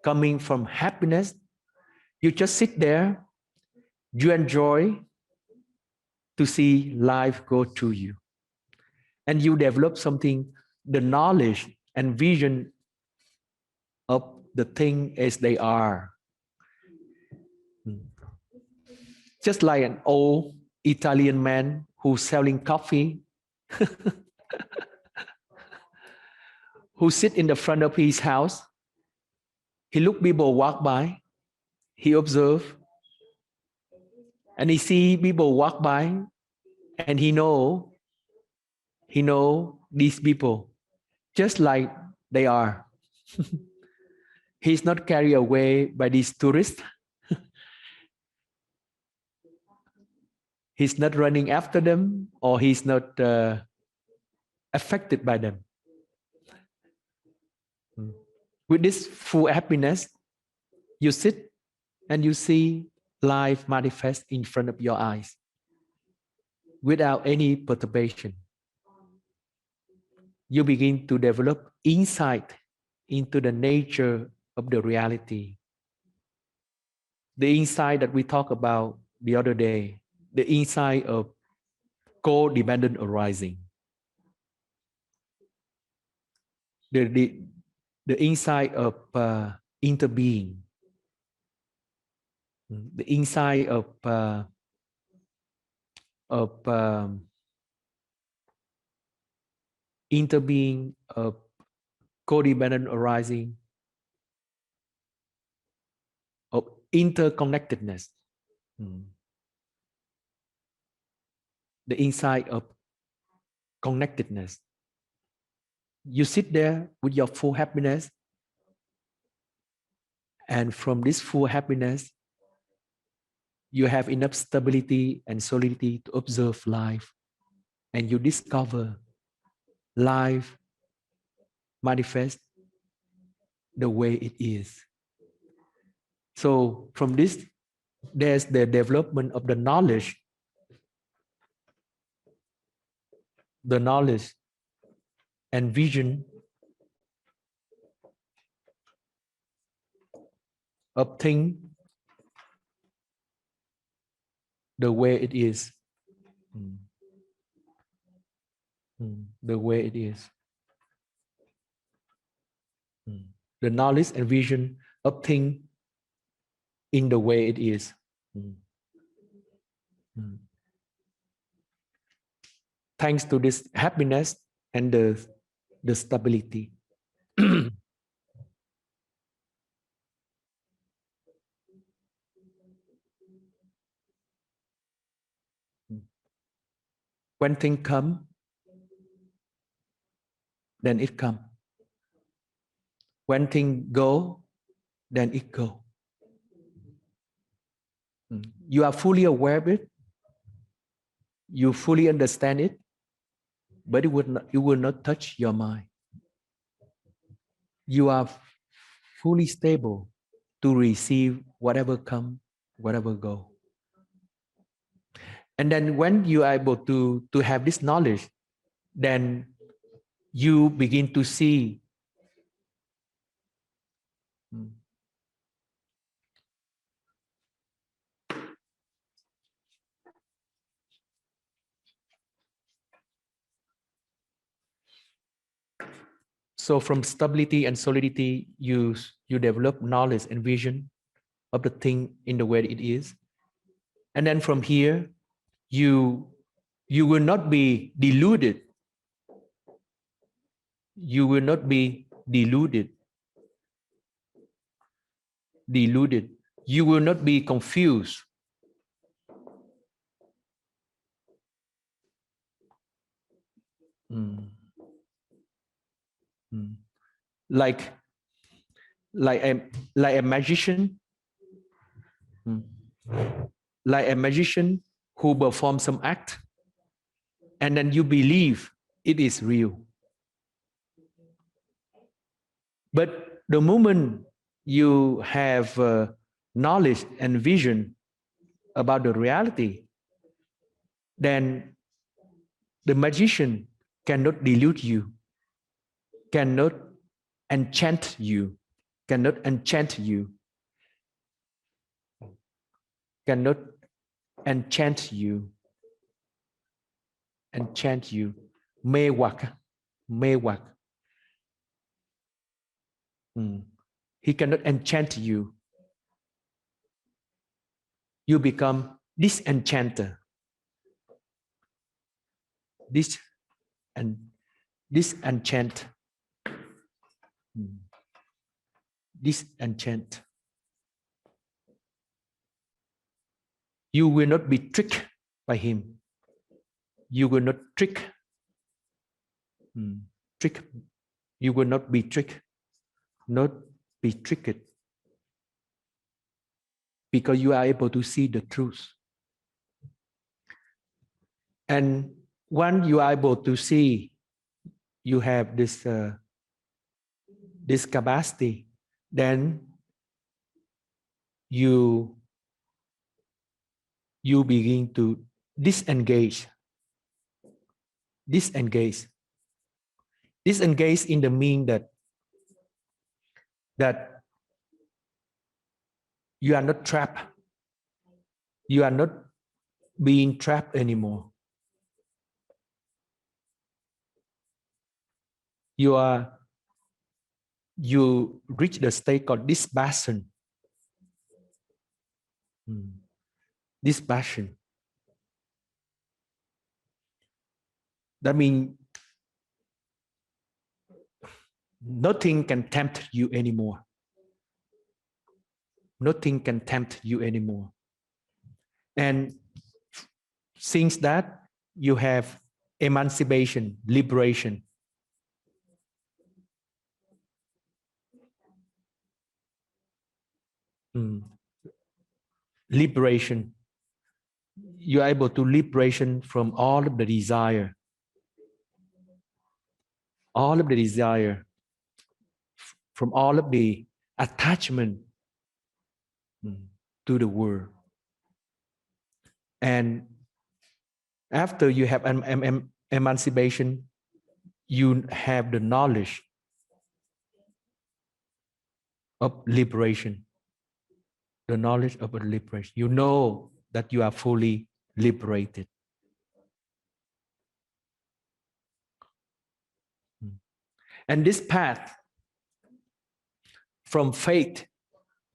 S1: coming from happiness, you just sit there, you enjoy to see life go through you. And you develop something, the knowledge and vision of the thing as they are. Just like an old Italian man who's selling coffee, who sit in the front of his house. He look people walk by, he observe, and he see people walk by, and he know these people just like they are. He's not carried away by these tourists. He's not running after them, or he's not affected by them. With this full happiness, you sit and you see life manifest in front of your eyes without any perturbation. You begin to develop insight into the nature of the reality. The insight that we talked about the other day, the insight of co-dependent arising. The insight of interbeing. The insight of interbeing, of co-dependent arising, of interconnectedness. The insight of connectedness. You sit there with your full happiness, and from this full happiness, you have enough stability and solidity to observe life, and you discover life manifest the way it is. So from this, there's the development of the knowledge and vision of things the way it is. The way it is. The knowledge and vision of things in the way it is. Thanks to this happiness and the stability. When things come, then it come. When things go, then it go. You are fully aware of it. You fully understand it, but it will not touch your mind. You are fully stable to receive whatever come, whatever go. And then when you are able to have this knowledge, then you begin to see So from stability and solidity, you develop knowledge and vision of the thing in the way it is. And then from here, you will not be deluded. You will not be deluded. Deluded. You will not be confused. Mm. Mm. Like a magician. Mm. Like a magician who performs some act, and then you believe it is real. But the moment you have knowledge and vision about the reality, then the magician cannot delude you, cannot enchant you, cannot enchant you, cannot enchant you, enchant you, mê hoặc, mê hoặc. He cannot enchant you. You become disenchanter. Disenchant. Disenchant. You will not be tricked by him. You will not trick. Trick. You will not be tricked. Not be tricked. Because you are able to see the truth. And when you are able to see, you have this capacity, then you begin to disengage. Disengage in the mean that you are not trapped. You are not being trapped anymore. You reach the state called dispassion. Dispassion. That means nothing can tempt you anymore. Nothing can tempt you anymore. And since that, you have emancipation, liberation. Liberation. You are able to liberation from all of the desire. All of the desire. From all of the attachment to the world. And after you have emancipation, you have the knowledge of liberation. The knowledge of liberation. You know that you are fully liberated. And this path from faith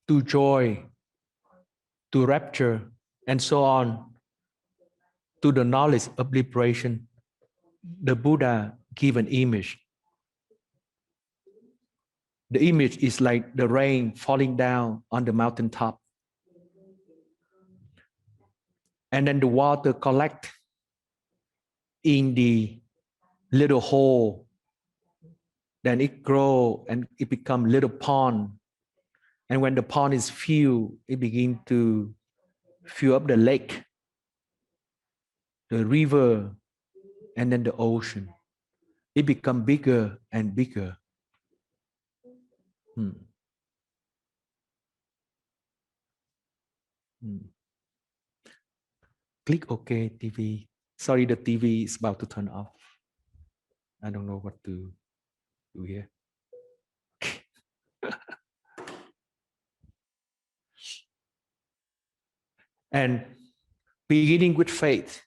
S1: to joy, to rapture, and so on, to the knowledge of liberation, the Buddha gave an image. The image is like the rain falling down on the mountaintop. And then the water collect in the little hole. Then it grow and it become little pond. And when the pond is filled, it begin to fill up the lake, the river, and then the ocean. It become bigger and bigger. Click OK TV. Sorry, the TV is about to turn off. I don't know what to do here. And beginning with faith,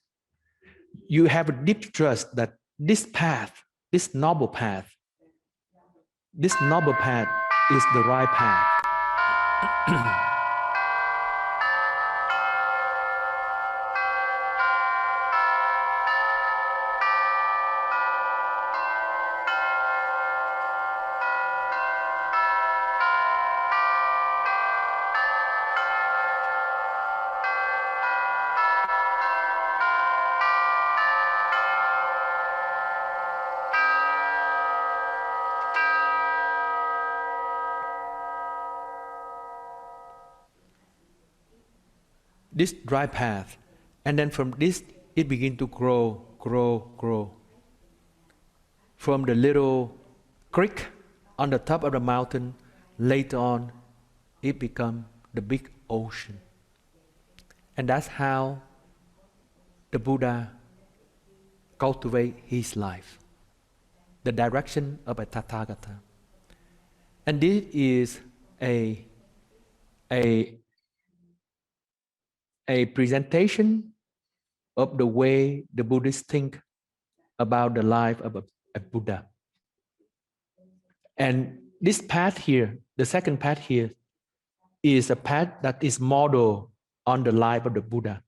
S1: you have a deep trust that this path, this noble path, This noble path is the right path. This dry path, and then from this it begins to grow. From the little creek on the top of the mountain, later on it becomes the big ocean. And that's how the Buddha cultivate his life, the direction of a Tathagata. And this is a presentation of the way the Buddhists think about the life of a Buddha. And this path here, the second path here, is a path that is modeled on the life of the Buddha.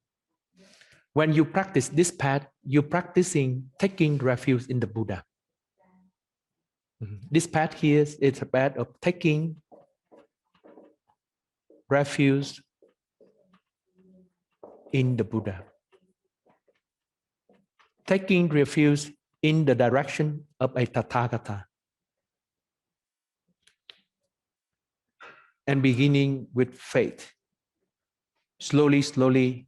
S1: When you practice this path, you're practicing taking refuge in the Buddha. This path here is a path of taking refuge in the Buddha. Taking refuge in the direction of a Tathagata. And beginning with faith. Slowly, slowly,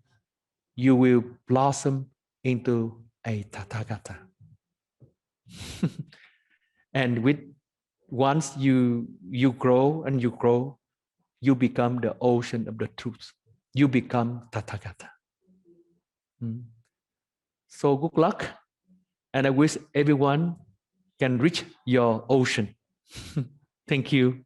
S1: you will blossom into a Tathagata. And once you grow and you grow, you become the ocean of the truth. You become Tathagata. So good luck, and I wish everyone can reach your ocean. Thank you.